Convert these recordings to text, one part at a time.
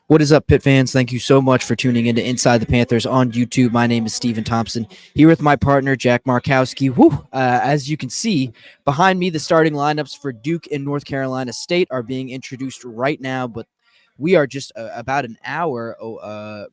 What is up, Pitt fans? Thank you so much for tuning into Inside the Panthers on YouTube. My name is Stephen Thompson, here with my partner, Jack Markowski. As you can see, behind me, the starting lineups for Duke and North Carolina State are being introduced right now, but we are just about an hour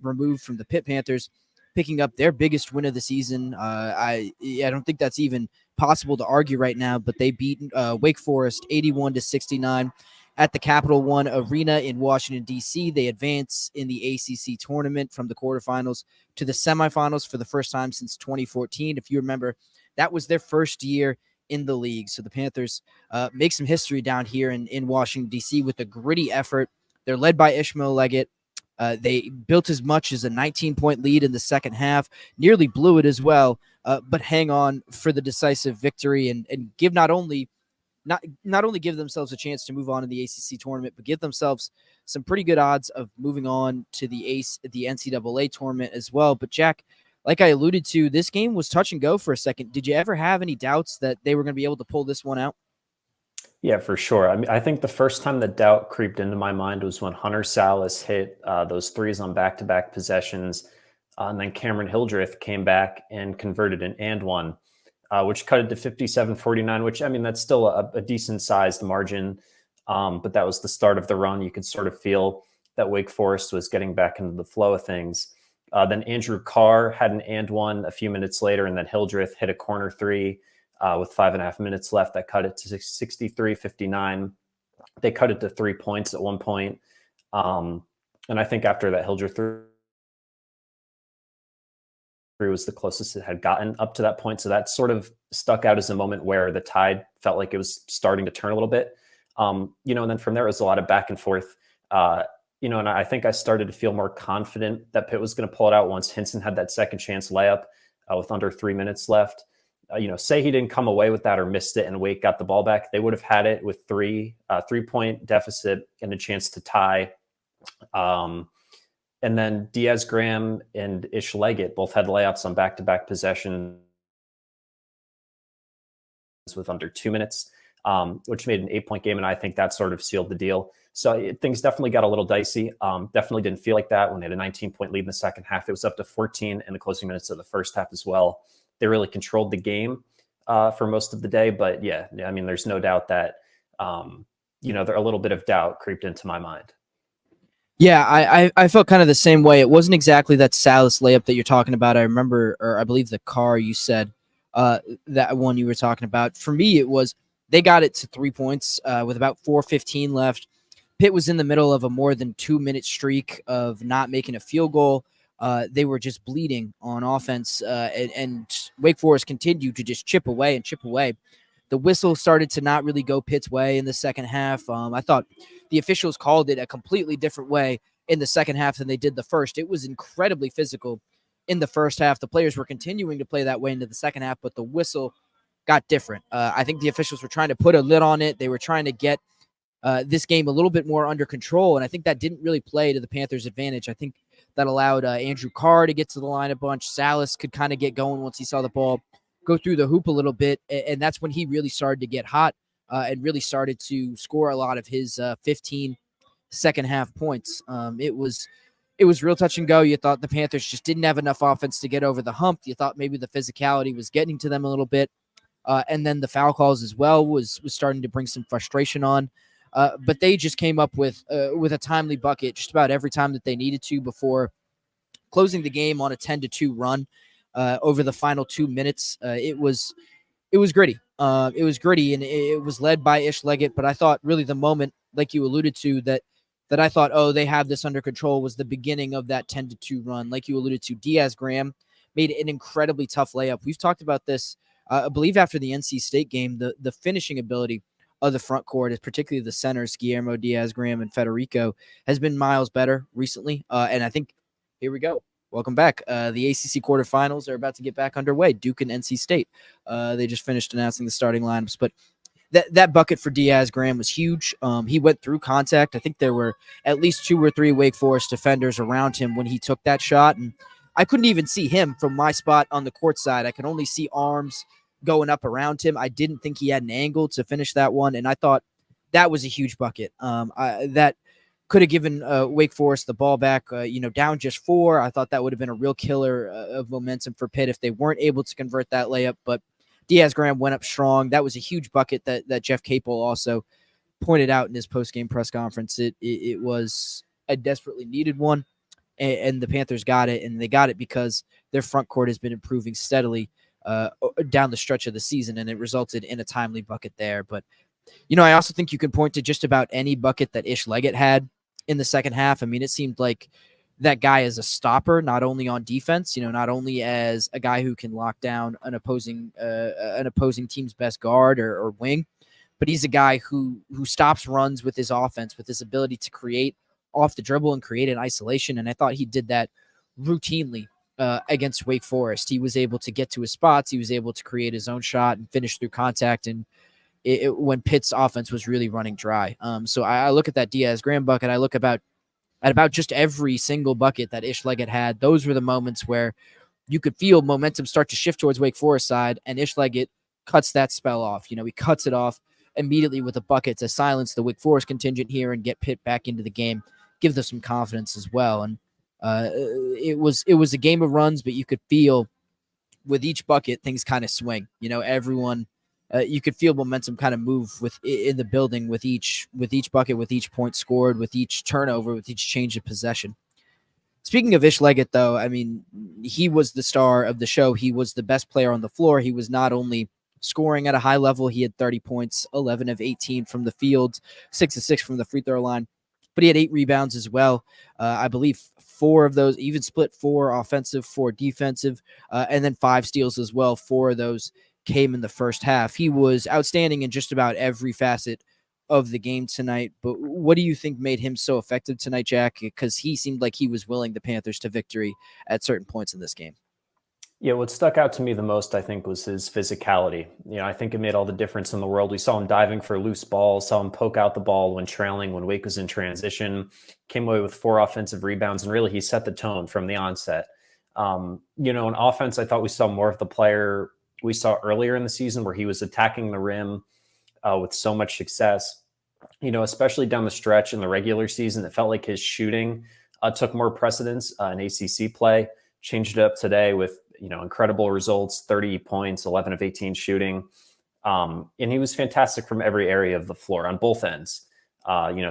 removed from the Pitt Panthers picking up their biggest win of the season. I don't think that's even possible to argue right now, but they beat Wake Forest 81-69 at the Capital One Arena in Washington, D.C. They advance in the ACC tournament from the quarterfinals to the semifinals for the first time since 2014. If you remember, that was their first year in the league. So the Panthers make some history down here in Washington, D.C. with a gritty effort. They're led by Ishmael Leggett. They built as much as a 19-point lead in the second half, nearly blew it as well, but hang on for the decisive victory and give not only give themselves a chance to move on in the ACC tournament, but give themselves some pretty good odds of moving on to the NCAA tournament as well. But Jack, like I alluded to, this game was touch and go for a second. Did you ever have any doubts that they were going to be able to pull this one out? Yeah, for sure. I mean, I think the first time the doubt creeped into my mind was when Hunter Salas hit those threes on back-to-back possessions, and then Cameron Hildreth came back and converted an and one, which cut it to 57-49, which, I mean, that's still a decent-sized margin, but that was the start of the run. You could sort of feel that Wake Forest was getting back into the flow of things. Then Andrew Carr had an and one a few minutes later, and then Hildreth hit a corner three with 5.5 minutes left. That cut it to 63-59. They cut it to 3 points at one point. And I think after that, Hildreth was the closest it had gotten up to that point. So that sort of stuck out as a moment where the tide felt like it was starting to turn a little bit. And then from there, it was a lot of back and forth. And I think I started to feel more confident that Pitt was going to pull it out once Hinson had that second chance layup with under 3 minutes left. Say he didn't come away with that or missed it and Wake got the ball back, they would have had it with 3-point deficit and a chance to tie. And then Diaz Graham and Ish Leggett both had layups on back-to-back possessions with under 2 minutes, which made an 8-point game. And I think that sort of sealed the deal. So things definitely got a little dicey. Definitely didn't feel like that when they had a 19-point lead in the second half. It was up to 14 in the closing minutes of the first half as well. They really controlled the game for most of the day. But yeah, I mean, there's no doubt that, there a little bit of doubt creeped into my mind. Yeah, I felt kind of the same way. It wasn't exactly that Salas layup that you're talking about. I remember, or I believe the Carr you said, that one you were talking about. For me, it was they got it to 3 points with about 4:15 left. Pitt was in the middle of a more than 2-minute streak of not making a field goal. They were just bleeding on offense, and Wake Forest continued to just chip away and chip away. The whistle started to not really go Pitt's way in the second half. I thought the officials called it a completely different way in the second half than they did the first. It was incredibly physical in the first half. The players were continuing to play that way into the second half, but the whistle got different. I think the officials were trying to put a lid on it. They were trying to get this game a little bit more under control, and I think that didn't really play to the Panthers' advantage. I think that allowed Andrew Carr to get to the line a bunch. Salas could kind of get going once he saw the ball go through the hoop a little bit, and that's when he really started to get hot and really started to score a lot of his 15 second half points. It was real touch and go. You thought the Panthers just didn't have enough offense to get over the hump. You thought maybe the physicality was getting to them a little bit, and then the foul calls as well was starting to bring some frustration on. But they just came up with a timely bucket just about every time that they needed to before closing the game on a 10-2 run over the final 2 minutes. It was gritty. It was gritty, and it was led by Ish Leggett. But I thought really the moment, like you alluded to, that I thought, oh, they have this under control was the beginning of that 10-2 run. Like you alluded to, Diaz Graham made an incredibly tough layup. We've talked about this, I believe, after the NC State game, the finishing ability of the front court, is particularly the centers, Guillermo Diaz Graham and Federico, has been miles better recently. And I think here we go. Welcome back. The ACC quarterfinals are about to get back underway. Duke and NC State. They just finished announcing the starting lineups, but that bucket for Diaz Graham was huge. He went through contact. I think there were at least 2 or 3 Wake Forest defenders around him when he took that shot, and I couldn't even see him from my spot on the court side. I could only see arms going up around him. I didn't think he had an angle to finish that one, and I thought that was a huge bucket. That could have given Wake Forest the ball back, down just 4. I thought that would have been a real killer of momentum for Pitt if they weren't able to convert that layup. But Diaz-Graham went up strong. That was a huge bucket that Jeff Capel also pointed out in his post-game press conference. It was a desperately needed one, and the Panthers got it, and they got it because their front court has been improving steadily down the stretch of the season, and it resulted in a timely bucket there. But I also think you can point to just about any bucket that Ish Leggett had in the second half. I mean, it seemed like that guy is a stopper, not only on defense, not only as a guy who can lock down an opposing team's best guard or wing, but he's a guy who stops runs with his offense, with his ability to create off the dribble and create an isolation. And I thought he did that routinely against Wake Forest. He was able to get to his spots. He was able to create his own shot and finish through contact. And when Pitt's offense was really running dry. So I look at that Diaz-Graham bucket. I look at about just every single bucket that Ish Leggett had. Those were the moments where you could feel momentum start to shift towards Wake Forest side, and Ish Leggett cuts that spell off. He cuts it off immediately with a bucket to silence the Wake Forest contingent here and get Pitt back into the game, give them some confidence as well. And it was a game of runs, but you could feel with each bucket things kind of swing. Everyone. You could feel momentum kind of move in the building with each bucket, with each point scored, with each turnover, with each change of possession. Speaking of Ish Leggett, though, I mean, he was the star of the show. He was the best player on the floor. He was not only scoring at a high level, he had 30 points, 11 of 18 from the field, 6 of 6 from the free throw line, but he had 8 rebounds as well. I believe 4 of those, even split 4 offensive, 4 defensive, and then 5 steals as well. 4 of those came in the first half. He was outstanding in just about every facet of the game tonight. But what do you think made him so effective tonight, Jack? Because he seemed like he was willing the Panthers to victory at certain points in this game. Yeah, what stuck out to me the most, I think, was his physicality. I think it made all the difference in the world. We saw him diving for loose balls, saw him poke out the ball when trailing, when Wake was in transition, came away with 4 offensive rebounds, and really he set the tone from the onset. In offense, I thought we saw more of the player we saw earlier in the season where he was attacking the rim with so much success, especially down the stretch in the regular season. It felt like his shooting took more precedence in ACC play, changed it up today with, incredible results, 30 points, 11 of 18 shooting. And he was fantastic from every area of the floor on both ends.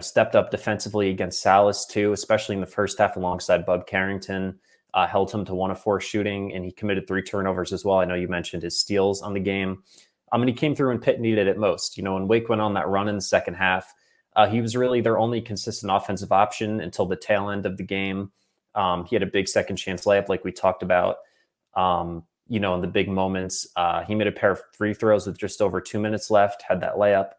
Stepped up defensively against Salas too, especially in the first half alongside Bub Carrington. Held him to 1 of 4 shooting, and he committed 3 turnovers as well. I know you mentioned his steals on the game. And he came through when Pitt needed it most. When Wake went on that run in the second half, he was really their only consistent offensive option until the tail end of the game. He had a big second chance layup like we talked about, in the big moments. He made a pair of free throws with just over 2 minutes left, had that layup.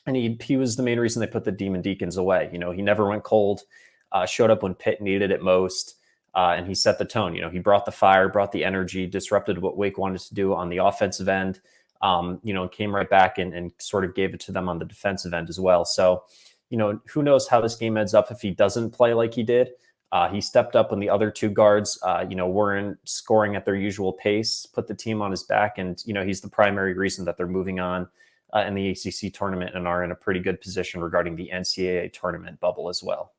And he was the main reason they put the Demon Deacons away. He never went cold, showed up when Pitt needed it most. And he set the tone. He brought the fire, brought the energy, disrupted what Wake wanted to do on the offensive end, and came right back and sort of gave it to them on the defensive end as well. So, who knows how this game ends up if he doesn't play like he did. He stepped up when the other 2 guards, weren't scoring at their usual pace, put the team on his back. And, he's the primary reason that they're moving on in the ACC tournament and are in a pretty good position regarding the NCAA tournament bubble as well.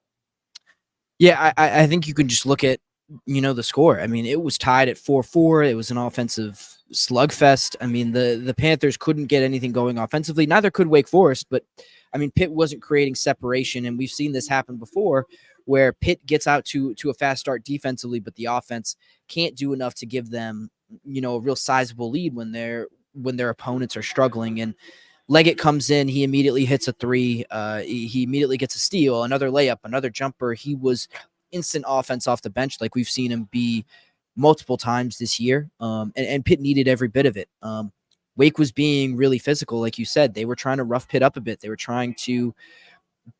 Yeah, I think you can just look at, the score. I mean, it was tied at 4-4. It was an offensive slugfest. I mean, the Panthers couldn't get anything going offensively. Neither could Wake Forest, but I mean, Pitt wasn't creating separation, and we've seen this happen before where Pitt gets out to a fast start defensively, but the offense can't do enough to give them, a real sizable lead when their opponents are struggling. And Leggett comes in, he immediately hits a 3. He immediately gets a steal, another layup, another jumper. He was instant offense off the bench, like we've seen him be multiple times this year. And Pitt needed every bit of it. Wake was being really physical, like you said. They were trying to rough Pitt up a bit. They were trying to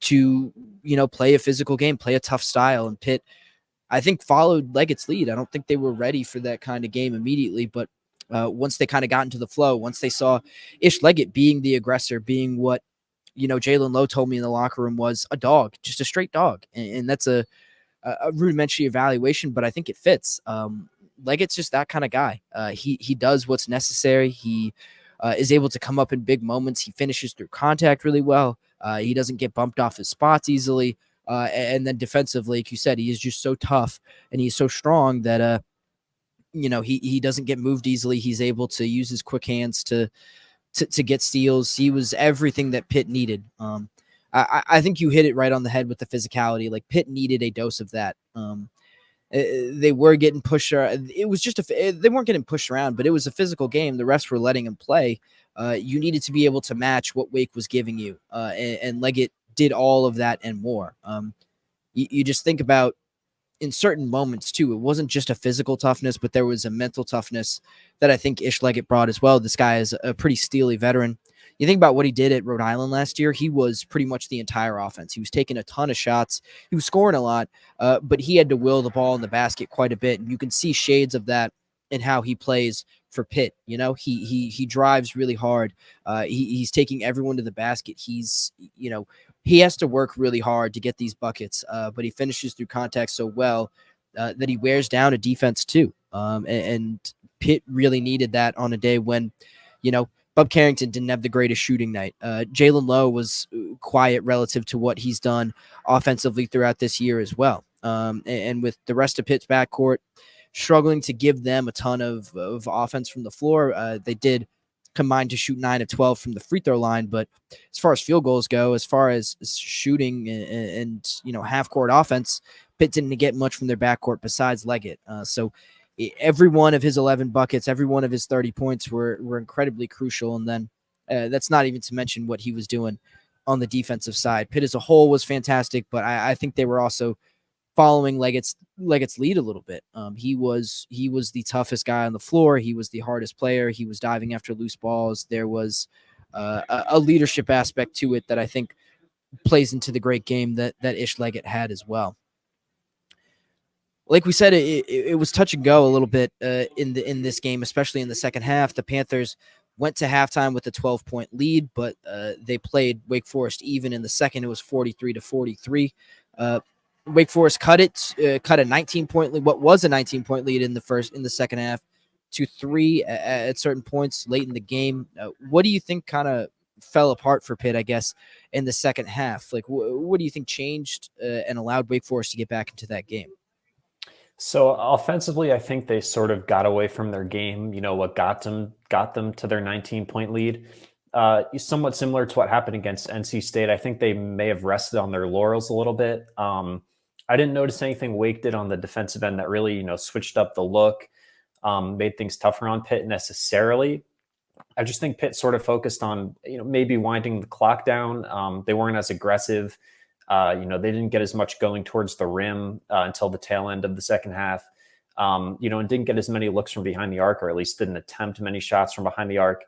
play a physical game, play a tough style. And Pitt, I think, followed Leggett's lead. I don't think they were ready for that kind of game immediately, but once they kind of got into the flow, once they saw Ish Leggett being the aggressor, being what, Jalen Lowe told me in the locker room was a dog, just a straight dog. And that's a rudimentary evaluation, but I think it fits. Leggett's just that kind of guy. He does what's necessary. He is able to come up in big moments. He finishes through contact really well. He doesn't get bumped off his spots easily. And then defensively, like you said, he is just so tough and he's so strong that he doesn't get moved easily. He's able to use his quick hands to get steals. He was everything that Pitt needed. I think you hit it right on the head with the physicality. Like Pitt needed a dose of that. They were getting pushed. It was just they weren't getting pushed around, but it was a physical game. The refs were letting him play. You needed to be able to match what Wake was giving you, and Leggett did all of that and more. You just think about in certain moments too. It wasn't just a physical toughness, but there was a mental toughness that I think Ish Leggett brought as well. This guy is a pretty steely veteran. You think about what he did at Rhode Island last year. He was pretty much the entire offense. He was taking a ton of shots. He was scoring a lot, but he had to will the ball in the basket quite a bit. And you can see shades of that in how he plays for Pitt. He drives really hard. He's taking everyone to the basket. He has to work really hard to get these buckets, but he finishes through contact so well that he wears down a defense too. And Pitt really needed that on a day when, Bub Carrington didn't have the greatest shooting night. Jalen Lowe was quiet relative to what he's done offensively throughout this year as well. And with the rest of Pitt's backcourt struggling to give them a ton of offense from the floor, they did combine to shoot 9 of 12 from the free throw line. But as far as field goals go, as far as shooting and half court offense, Pitt didn't get much from their backcourt besides Leggett. So every one of his 11 buckets, every one of his 30 points were incredibly crucial. And then that's not even to mention what he was doing on the defensive side. Pitt as a whole was fantastic, but I think they were also following Leggett's lead a little bit. He was the toughest guy on the floor. He was the hardest player. He was diving after loose balls. There was a leadership aspect to it that I think plays into the great game that Ish Leggett had as well. Like we said, it was touch and go a little bit in this game, especially in the second half. The Panthers went to halftime with a 12-point lead, but they played Wake Forest even in the second. It was 43-43. Wake Forest cut a 19-point lead. What was a 19-point lead in the second half to 3 at certain points late in the game. What do you think kind of fell apart for Pitt, I guess, in the second half? Like, what do you think changed and allowed Wake Forest to get back into that game? So offensively, I think they sort of got away from their game. What got them to their 19-point lead. Somewhat similar to what happened against NC State. I think they may have rested on their laurels a little bit. I didn't notice anything Wake did on the defensive end that really, switched up the look, made things tougher on Pitt necessarily. I just think Pitt sort of focused on, maybe winding the clock down. They weren't as aggressive. They didn't get as much going towards the rim until the tail end of the second half, and didn't get as many looks from behind the arc, or at least didn't attempt many shots from behind the arc.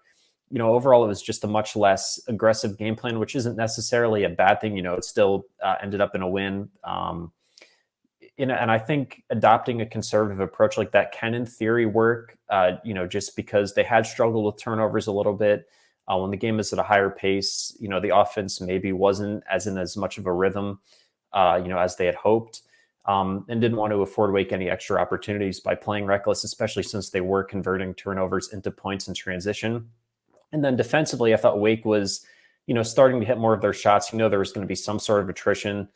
Overall, it was just a much less aggressive game plan, which isn't necessarily a bad thing. It still ended up in a win. And I think adopting a conservative approach like that can, in theory, work, just because they had struggled with turnovers a little bit. When the game is at a higher pace, the offense maybe wasn't in as much of a rhythm, as they had hoped, and didn't want to afford Wake any extra opportunities by playing reckless, especially since they were converting turnovers into points in transition. And then defensively, I thought Wake was, starting to hit more of their shots. There was going to be some sort of attrition.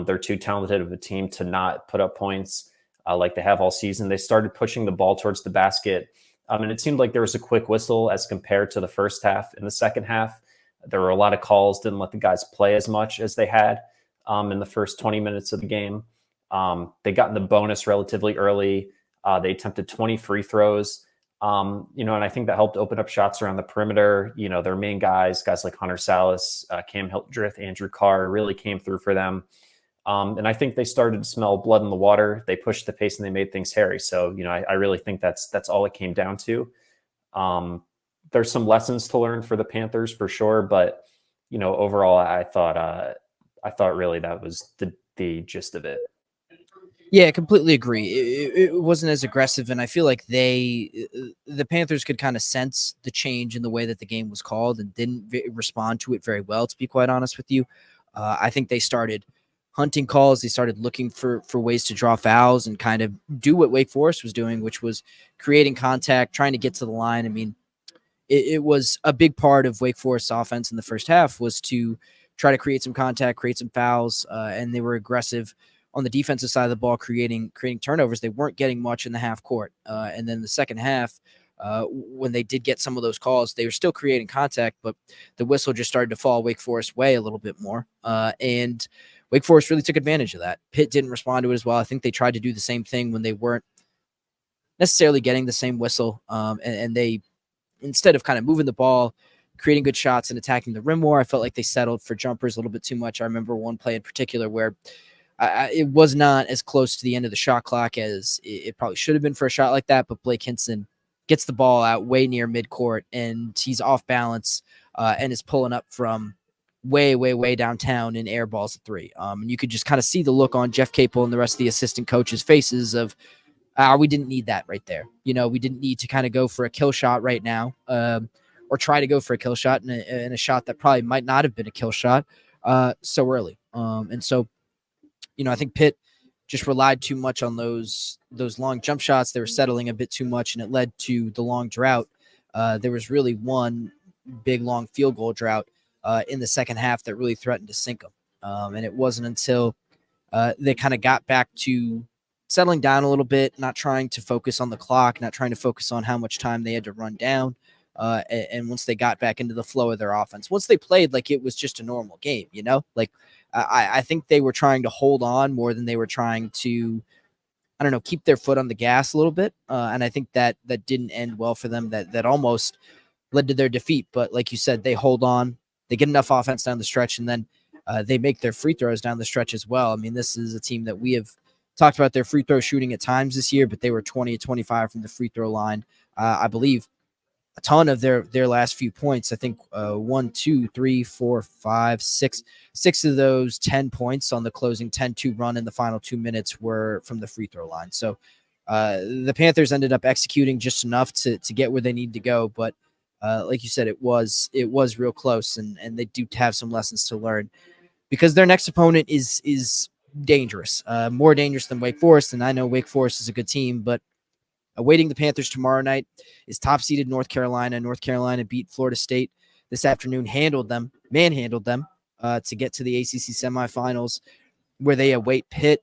They're too talented of a team to not put up points like they have all season. They started pushing the ball towards the basket. And it seemed like there was a quick whistle as compared to the first half. In the second half, there were a lot of calls, didn't let the guys play as much as they had in the first 20 minutes of the game. They got in the bonus relatively early. They attempted 20 free throws. And I think that helped open up shots around the perimeter. Their main guys like Hunter Salas, Cam Hildreth, Andrew Carr really came through for them. And I think they started to smell blood in the water. They pushed the pace and they made things hairy. So, I really think that's all it came down to. There's some lessons to learn for the Panthers for sure. But, overall, I thought really that was the gist of it. Yeah, I completely agree. It wasn't as aggressive, and I feel like the Panthers could kind of sense the change in the way that the game was called and didn't respond to it very well, to be quite honest with you. I think they started hunting calls. They started looking for ways to draw fouls and kind of do what Wake Forest was doing, which was creating contact, trying to get to the line. I mean, it was a big part of Wake Forest's offense in the first half was to try to create some contact, create some fouls, and they were aggressive on the defensive side of the ball, creating turnovers. They weren't getting much in the half court. And then the second half, when they did get some of those calls, they were still creating contact, but the whistle just started to fall Wake Forest way a little bit more. And Wake Forest really took advantage of that. Pitt didn't respond to it as well. I think they tried to do the same thing when they weren't necessarily getting the same whistle. And they, instead of kind of moving the ball, creating good shots and attacking the rim more, I felt like they settled for jumpers a little bit too much. I remember one play in particular where it was not as close to the end of the shot clock as it probably should have been for a shot like that, but Blake Hinson gets the ball out way near midcourt, and he's off balance and is pulling up from way downtown and air balls at three. And you could just kind of see the look on Jeff Capel and the rest of the assistant coaches' faces of, we didn't need that right there. We didn't need to kind of go for a kill shot right now, or try to go for a kill shot in a shot that probably might not have been a kill shot so early. And so, I think Pitt just relied too much on those long jump shots. They were settling a bit too much, and it led to the long drought. There was really one big long field goal drought in the second half that really threatened to sink them. And it wasn't until they kind of got back to settling down a little bit, not trying to focus on the clock, not trying to focus on how much time they had to run down. And once they got back into the flow of their offense, once they played like it was just a normal game, like I think they were trying to hold on more than they were trying to, I don't know, keep their foot on the gas a little bit. And I think that didn't end well for them. That almost led to their defeat. But like you said, they hold on, they get enough offense down the stretch, and then they make their free throws down the stretch as well. I mean, this is a team that we have talked about their free throw shooting at times this year, but they were 20-25 from the free throw line. I believe a ton of their last few points. I think 1, 2, 3, 4, 5, 6 of those 10 points on the closing 10-2 run in the final 2 minutes were from the free throw line. So the Panthers ended up executing just enough to get where they need to go. But like you said, it was real close, and they do have some lessons to learn, because their next opponent is dangerous, more dangerous than Wake Forest. And I know Wake Forest is a good team, but awaiting the Panthers tomorrow night is top-seeded North Carolina. North Carolina beat Florida State this afternoon, manhandled them to get to the ACC semifinals, where they await Pitt.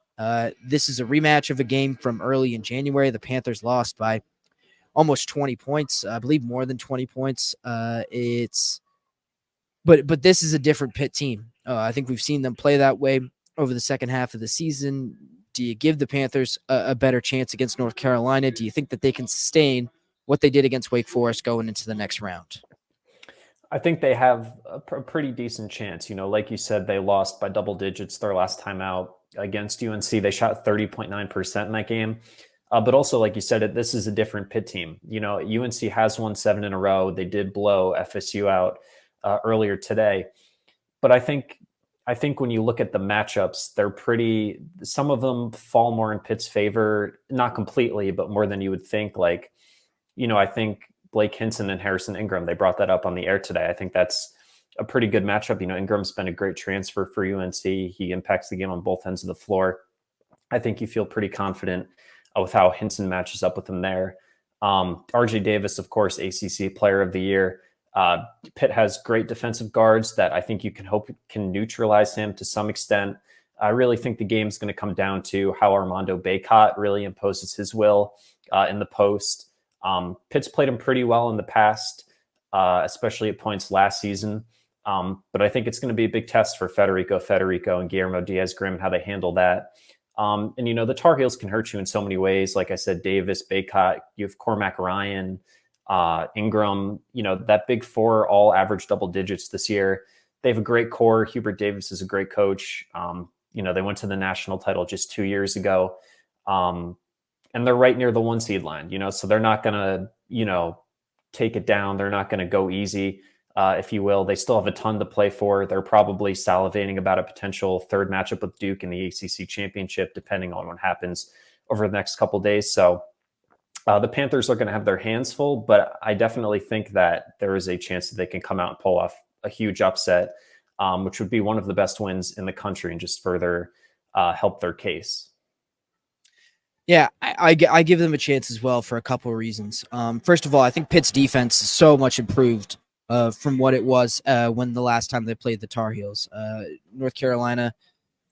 This is a rematch of a game from early in January. The Panthers lost by almost 20 points, I believe more than 20 points. But this is a different Pitt team. I think we've seen them play that way over the second half of the season. Do you give the Panthers a better chance against North Carolina? Do you think that they can sustain what they did against Wake Forest going into the next round? I think they have a pretty decent chance. Like you said, they lost by double digits their last time out against UNC. They shot 30.9% in that game. But also, like you said, this is a different Pitt team. UNC has won 7 in a row. They did blow FSU out earlier today. But I think when you look at the matchups, some of them fall more in Pitt's favor, not completely, but more than you would think. Like, I think Blake Hinson and Harrison Ingram, they brought that up on the air today. I think that's a pretty good matchup. Ingram's been a great transfer for UNC. He impacts the game on both ends of the floor. I think you feel pretty confident with how Hinson matches up with him there. RJ Davis, of course, ACC Player of the Year. Pitt has great defensive guards that I think you can hope can neutralize him to some extent. I really think the game's going to come down to how Armando Bacot really imposes his will in the post. Pitt's played him pretty well in the past, especially at points last season. But I think it's going to be a big test for Federico and Guillermo Diaz-Grimm and how they handle that. And the Tar Heels can hurt you in so many ways. Like I said, Davis, Bacot, you have Cormac Ryan, Ingram, that big four all average double digits this year. They have a great core. Hubert Davis is a great coach. They went to the national title just 2 years ago. And they're right near the 1 seed line, so they're not going to, take it down. They're not going to go easy, if you will. They still have a ton to play for. They're probably salivating about a potential third matchup with Duke in the ACC championship, depending on what happens over the next couple of days. So the Panthers are going to have their hands full, but I definitely think that there is a chance that they can come out and pull off a huge upset, which would be one of the best wins in the country and just further help their case. Yeah, I give them a chance as well for a couple of reasons. First of all, I think Pitt's defense is so much improved from what it was when the last time they played the Tar Heels. North Carolina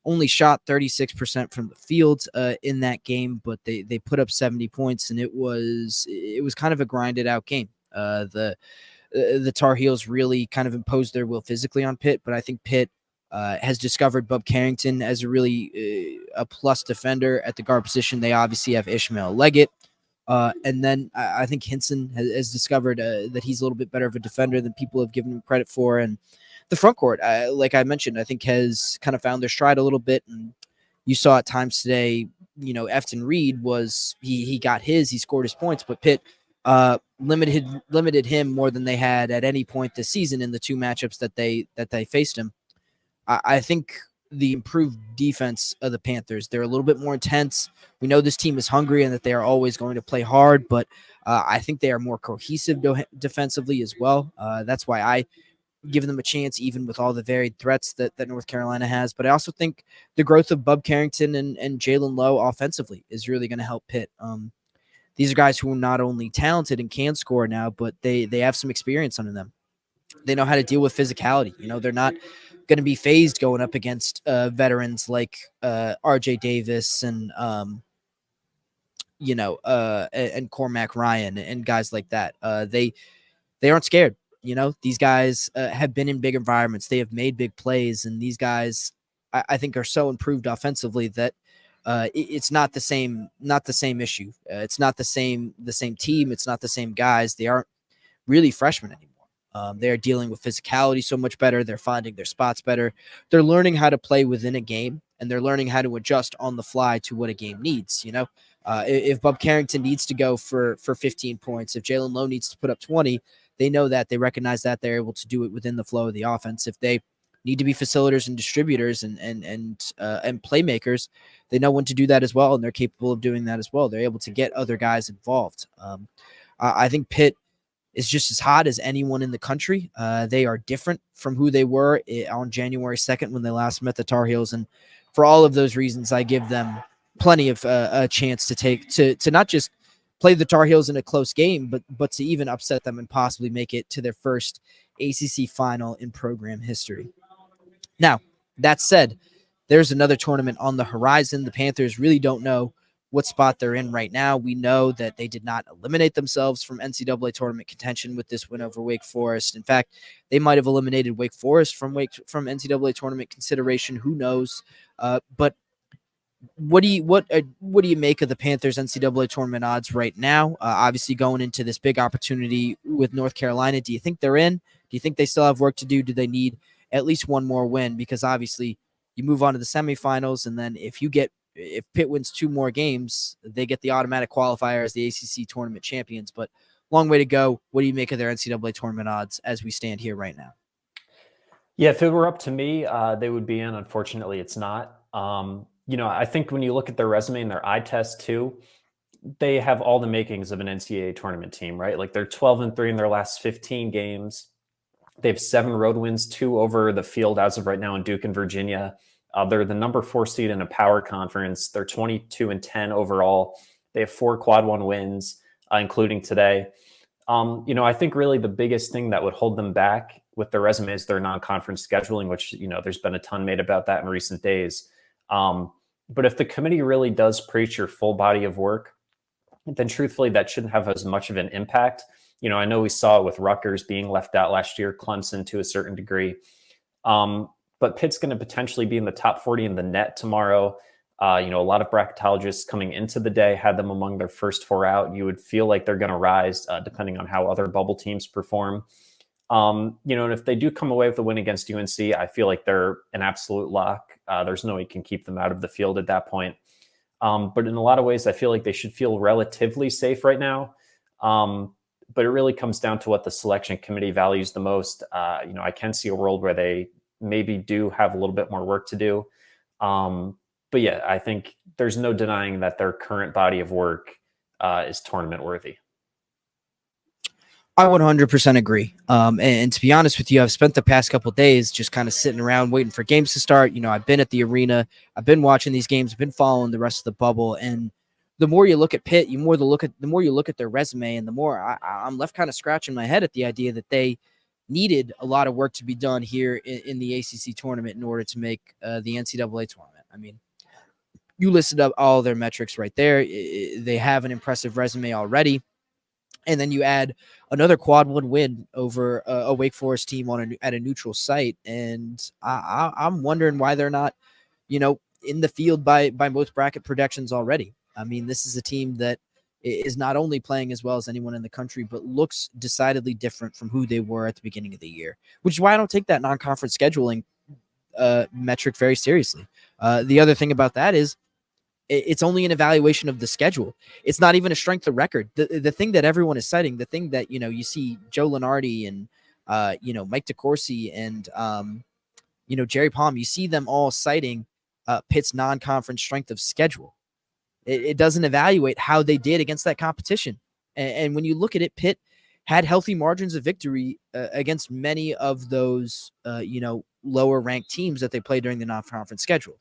only shot 36% from the field in that game, but they put up 70 points, and it was kind of a grinded out game. The Tar Heels really kind of imposed their will physically on Pitt, but I think Pitt has discovered Bub Carrington as a really a plus defender at the guard position. They obviously have Ishmael Leggett. And then I think Hinson has discovered that he's a little bit better of a defender than people have given him credit for. And the front court, like I mentioned, I think has kind of found their stride a little bit. And you saw at times today, Efton Reed he got he scored his points, but Pitt limited him more than they had at any point this season in the two matchups that they faced him. I think the improved defense of the Panthers, they're a little bit more intense. We know this team is hungry and that they are always going to play hard, but I think they are more cohesive defensively as well. That's why I give them a chance, even with all the varied threats that North Carolina has. But I also think the growth of Bub Carrington and Jalen Lowe offensively is really going to help Pitt. These are guys who are not only talented and can score now, but they have some experience under them. They know how to deal with physicality. They're not going to be phased going up against veterans like RJ Davis and and Cormac Ryan and guys like that. They aren't scared. These guys have been in big environments. They have made big plays, and these guys, I think, are so improved offensively that it's not the same issue. It's not the same team. It's not the same guys. They aren't really freshmen anymore. They're dealing with physicality so much better. They're finding their spots better. They're learning how to play within a game, and they're learning how to adjust on the fly to what a game needs. If Bub Carrington needs to go for 15 points, if Jalen Lowe needs to put up 20, they know that. They recognize that. They're able to do it within the flow of the offense. If they need to be facilitators and distributors and playmakers, they know when to do that as well, and they're capable of doing that as well. They're able to get other guys involved. I think Pitt is just as hot as anyone in the country. They are different from who they were on January 2nd when they last met the Tar Heels, and for all of those reasons, I give them plenty of a chance to not just play the Tar Heels in a close game, but to even upset them and possibly make it to their first ACC final in program history. Now, that said, there's another tournament on the horizon. The Panthers really don't know what spot they're in right now. We know that they did not eliminate themselves from NCAA tournament contention with this win over Wake Forest. In fact, they might have eliminated Wake Forest from NCAA tournament consideration. Who knows? But what do you make of the Panthers NCAA tournament odds right now? Obviously, going into this big opportunity with North Carolina, do you think they're in? Do you think they still have work to do? Do they need at least one more win? Because obviously, you move on to the semifinals, and then if Pitt wins two more games, they get the automatic qualifier as the ACC tournament champions. But long way to go. What do you make of their NCAA tournament odds as we stand here right now? Yeah, if it were up to me, they would be in. Unfortunately, it's not. I think when you look at their resume and their eye test too, they have all the makings of an NCAA tournament team, right? Like they're 12-3 in their last 15 games. They have 7 road wins, 2 over the field as of right now in Duke and Virginia. They're the number 4 seed in a power conference. They're 22-10 overall. They have 4 quad 1 wins, including today. I think really the biggest thing that would hold them back with their resume is their non-conference scheduling, which, there's been a ton made about that in recent days. But if the committee really does preach your full body of work, then truthfully, that shouldn't have as much of an impact. I know we saw it with Rutgers being left out last year, Clemson to a certain degree. But Pitt's going to potentially be in the top 40 in the net tomorrow. A lot of bracketologists coming into the day had them among their first 4 out. You would feel like they're going to rise depending on how other bubble teams perform. And if they do come away with a win against UNC, I feel like they're an absolute lock. There's no way you can keep them out of the field at that point. But in a lot of ways, I feel like they should feel relatively safe right now. But it really comes down to what the selection committee values the most. I can see a world where they maybe do have a little bit more work to do. But yeah, I think there's no denying that their current body of work is tournament worthy. I 100% agree. And to be honest with you, I've spent the past couple of days just kind of sitting around waiting for games to start. I've been at the arena. I've been watching these games. I've been following the rest of the bubble. And the more you look at Pitt, the more you look at their resume, and the more I'm left kind of scratching my head at the idea that they needed a lot of work to be done here in the ACC tournament in order to make the NCAA tournament. I mean, you listed up all their metrics right there. They have an impressive resume already. And then you add another quad one win over a Wake Forest team at a neutral site. And I'm wondering why they're not, in the field by most bracket projections already. I mean, this is a team that is not only playing as well as anyone in the country, but looks decidedly different from who they were at the beginning of the year, which is why I don't take that non-conference scheduling metric very seriously. The other thing about that is it's only an evaluation of the schedule. It's not even a strength of record. The thing that everyone is citing, the thing that, you see Joe Lenardi and, Mike DeCourcy and, Jerry Palm, you see them all citing Pitt's non-conference strength of schedule. It doesn't evaluate how they did against that competition. And when you look at it, Pitt had healthy margins of victory against many of those, lower ranked teams that they played during the non-conference schedule.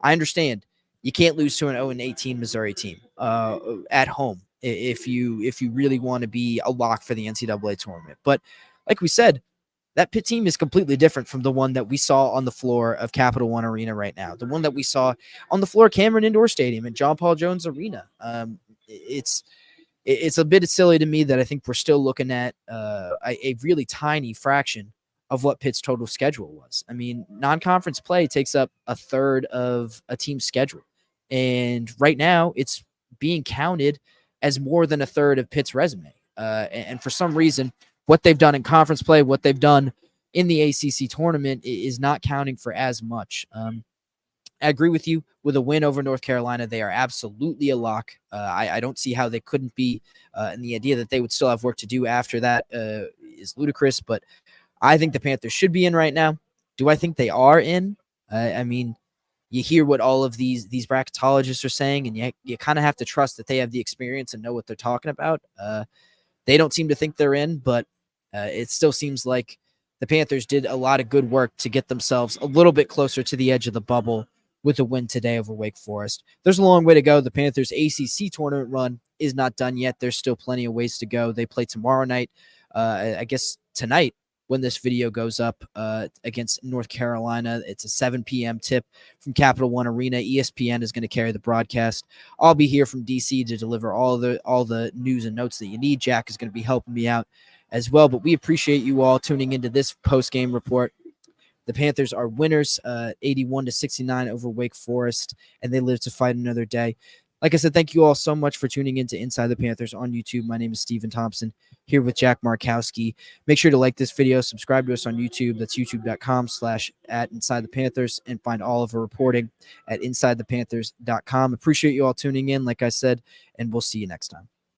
I understand you can't lose to an 0-18 Missouri team at home if you really want to be a lock for the NCAA tournament. But like we said, that Pitt team is completely different from the one that we saw on the floor of Capital One Arena right now. The one that we saw on the floor of Cameron Indoor Stadium and John Paul Jones Arena. It's a bit silly to me that I think we're still looking at a really tiny fraction of what Pitt's total schedule was. I mean, non-conference play takes up a third of a team's schedule. And right now it's being counted as more than a third of Pitt's resume. And for some reason, what they've done in conference play, what they've done in the ACC tournament is not counting for as much. I agree with you. With a win over North Carolina, they are absolutely a lock. I don't see how they couldn't be. And the idea that they would still have work to do after that is ludicrous. But I think the Panthers should be in right now. Do I think they are in? I mean, you hear what all of these bracketologists are saying, and you kind of have to trust that they have the experience and know what they're talking about. They don't seem to think they're in, but it still seems like the Panthers did a lot of good work to get themselves a little bit closer to the edge of the bubble with a win today over Wake Forest. There's a long way to go. The Panthers' ACC tournament run is not done yet. There's still plenty of ways to go. They play tomorrow night, I guess tonight, when this video goes up against North Carolina. It's a 7 p.m. tip from Capital One Arena. ESPN is going to carry the broadcast. I'll be here from DC to deliver all the news and notes that you need. Jack is going to be helping me out as well, but we appreciate you all tuning into this post-game report. The Panthers are winners, 81-69 over Wake Forest, and they live to fight another day. Like I said, thank you all so much for tuning into Inside the Panthers on YouTube. My name is Stephen Thompson, here with Jack Markowski. Make sure to like this video, subscribe to us on YouTube. That's youtube.com/@InsideThePanthers, and find all of our reporting at InsideThePanthers.com. Appreciate you all tuning in, like I said, and we'll see you next time.